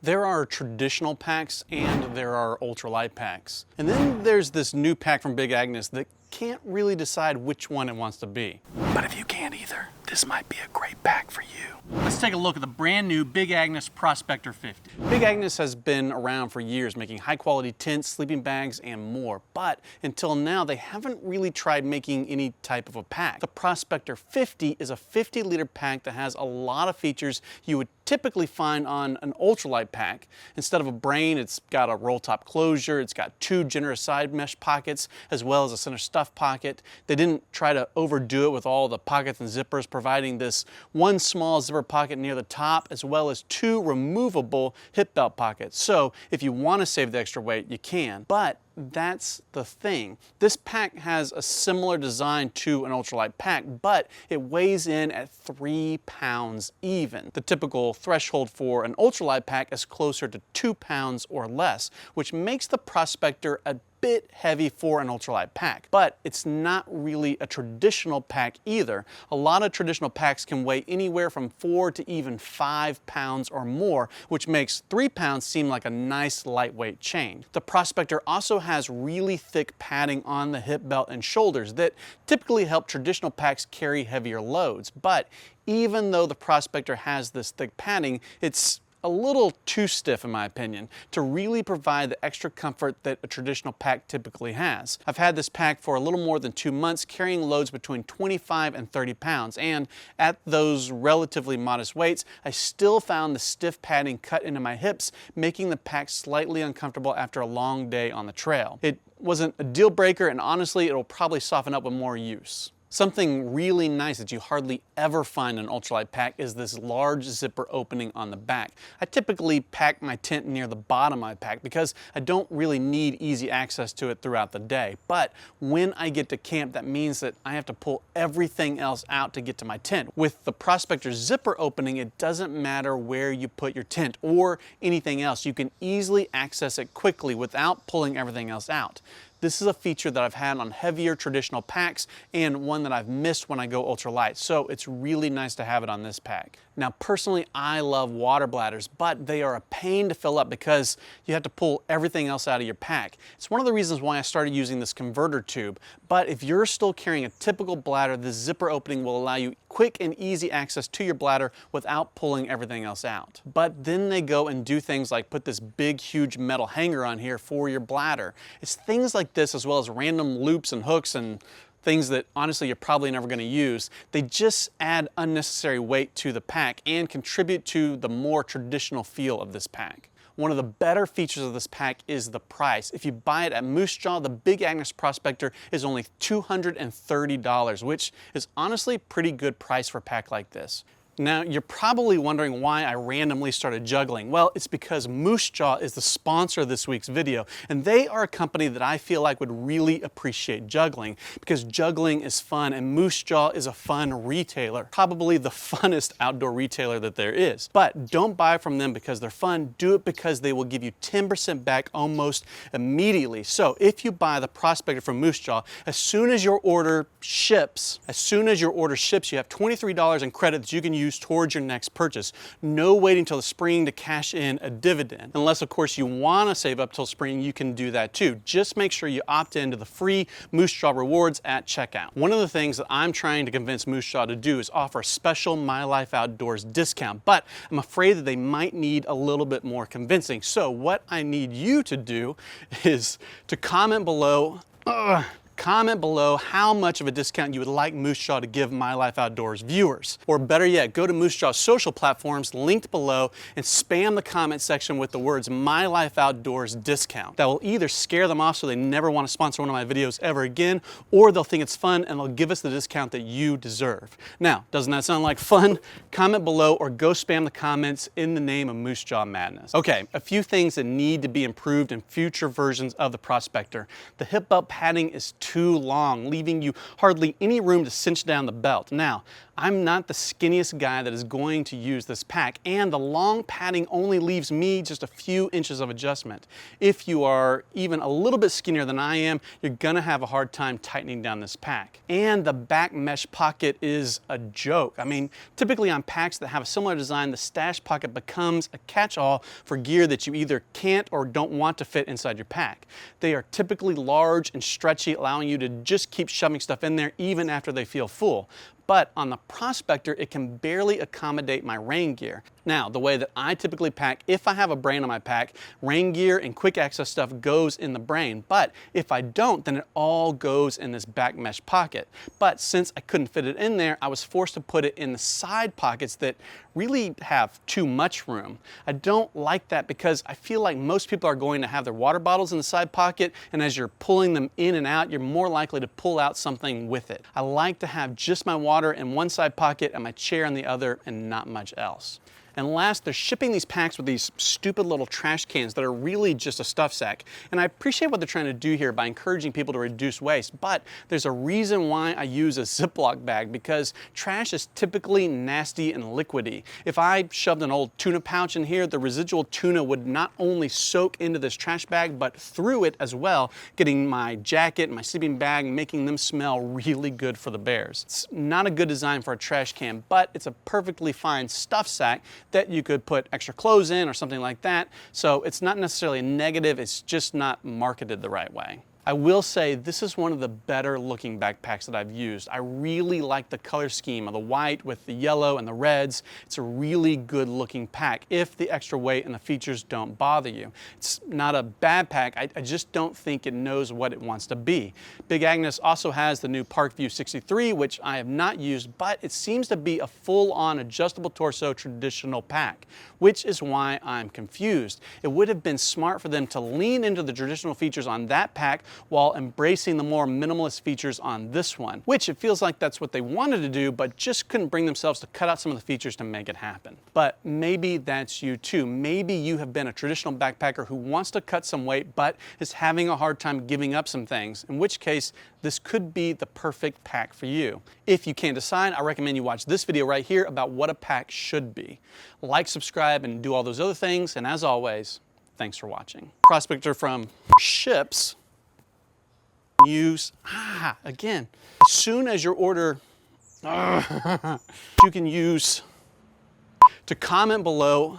There are traditional packs and there are ultralight packs. And then there's this new pack from Big Agnes that can't really decide which one it wants to be. But if you can't either, this might be a great pack for you. Let's take a look at the brand new Big Agnes Prospector 50. Big Agnes has been around for years making high quality tents, sleeping bags, and more. But until now, they haven't really tried making any type of a pack. The Prospector 50 is a 50-liter pack that has a lot of features you would typically find on an ultralight pack. Instead of a brain, it's got a roll top closure, it's got 2 generous side mesh pockets, as well as a center stuff pocket. They didn't try to overdo it with all the pockets and zippers, providing this one small zipper pocket near the top, as well as 2 removable hip belt pockets. So if you want to save the extra weight, you can. But that's the thing. This pack has a similar design to an ultralight pack, but it weighs in at 3 pounds even. The typical threshold for an ultralight pack is closer to 2 pounds or less, which makes the Prospector a bit heavy for an ultralight pack. But it's not really a traditional pack either. A lot of traditional packs can weigh anywhere from 4 to even 5 pounds or more, which makes 3 pounds seem like a nice lightweight chain. The Prospector also has really thick padding on the hip belt and shoulders that typically help traditional packs carry heavier loads. But even though the Prospector has this thick padding, it's a little too stiff in my opinion to really provide the extra comfort that a traditional pack typically has. I've had this pack for a little more than 2 months, carrying loads between 25 and 30 pounds, and at those relatively modest weights, I still found the stiff padding cut into my hips, making the pack slightly uncomfortable after a long day on the trail. It wasn't a deal breaker, and honestly, it'll probably soften up with more use. Something really nice that you hardly ever find in an ultralight pack is this large zipper opening on the back. I typically pack my tent near the bottom of my pack because I don't really need easy access to it throughout the day. But when I get to camp, that means that I have to pull everything else out to get to my tent. With the Prospector zipper opening, it doesn't matter where you put your tent or anything else. You can easily access it quickly without pulling everything else out. This is a feature that I've had on heavier traditional packs and one that I've missed when I go ultralight, so it's really nice to have it on this pack. Now personally, I love water bladders, but they are a pain to fill up because you have to pull everything else out of your pack. It's one of the reasons why I started using this converter tube, but if you're still carrying a typical bladder, the zipper opening will allow you quick and easy access to your bladder without pulling everything else out. But then they go and do things like put this big, huge metal hanger on here for your bladder. It's things like this, as well as random loops and hooks and things that honestly you're probably never going to use. They just add unnecessary weight to the pack and contribute to the more traditional feel of this pack. One of the better features of this pack is the price. If you buy it at Moose Jaw, the Big Agnes Prospector is only $230, which is honestly a pretty good price for a pack like this. Now, you're probably wondering why I randomly started juggling. Well, it's because Moose Jaw is the sponsor of this week's video, and they are a company that I feel like would really appreciate juggling, because juggling is fun and Moose Jaw is a fun retailer, probably the funnest outdoor retailer that there is. But don't buy from them because they're fun, do it because they will give you 10% back almost immediately. So if you buy the Prospector from Moose Jaw, as soon as your order ships, you have $23 in credit that you can use towards your next purchase. No waiting till the spring to cash in a dividend. Unless, of course, you want to save up till spring, you can do that too. Just make sure you opt into the free Moose Jaw rewards at checkout. One of the things that I'm trying to convince Moose Jaw to do is offer a special My Life Outdoors discount, but I'm afraid that they might need a little bit more convincing. So what I need you to do is to comment below how much of a discount you would like Moose Jaw to give My Life Outdoors viewers. Or better yet, go to Moose Jaw's social platforms linked below and spam the comment section with the words My Life Outdoors discount. That will either scare them off so they never want to sponsor one of my videos ever again, or they'll think it's fun and they'll give us the discount that you deserve. Now, doesn't that sound like fun? Comment below or go spam the comments in the name of Moose Jaw Madness. Okay, a few things that need to be improved in future versions of the Prospector. The hip belt padding is too long, leaving you hardly any room to cinch down the belt. Now, I'm not the skinniest guy that is going to use this pack, and the long padding only leaves me just a few inches of adjustment. If you are even a little bit skinnier than I am, you're gonna have a hard time tightening down this pack. And the back mesh pocket is a joke. I mean, typically on packs that have a similar design, the stash pocket becomes a catch-all for gear that you either can't or don't want to fit inside your pack. They are typically large and stretchy, allowing you to just keep shoving stuff in there even after they feel full. But on the Prospector, it can barely accommodate my rain gear. Now, the way that I typically pack, if I have a brain on my pack, rain gear and quick access stuff goes in the brain. But if I don't, then it all goes in this back mesh pocket. But since I couldn't fit it in there, I was forced to put it in the side pockets that really have too much room. I don't like that because I feel like most people are going to have their water bottles in the side pocket, and as you're pulling them in and out, you're more likely to pull out something with it. I like to have just my water in one side pocket and my chair in the other and not much else. And last, they're shipping these packs with these stupid little trash cans that are really just a stuff sack. And I appreciate what they're trying to do here by encouraging people to reduce waste, but there's a reason why I use a Ziploc bag, because trash is typically nasty and liquidy. If I shoved an old tuna pouch in here, the residual tuna would not only soak into this trash bag, but through it as well, getting my jacket and my sleeping bag, making them smell really good for the bears. It's not a good design for a trash can, but it's a perfectly fine stuff sack that you could put extra clothes in or something like that. So it's not necessarily a negative, it's just not marketed the right way. I will say this is one of the better looking backpacks that I've used. I really like the color scheme of the white with the yellow and the reds. It's a really good looking pack if the extra weight and the features don't bother you. It's not a bad pack, I just don't think it knows what it wants to be. Big Agnes also has the new Parkview 63, which I have not used, but it seems to be a full-on adjustable torso traditional pack, which is why I'm confused. It would have been smart for them to lean into the traditional features on that pack while embracing the more minimalist features on this one, which it feels like that's what they wanted to do, but just couldn't bring themselves to cut out some of the features to make it happen. But maybe that's you too. Maybe you have been a traditional backpacker who wants to cut some weight, but is having a hard time giving up some things, in which case this could be the perfect pack for you. If you can't decide, I recommend you watch this video right here about what a pack should be. Like, subscribe, and do all those other things, and as always, thanks for watching. Prospector from ships. Use, again, as soon as your order, you can use to comment below.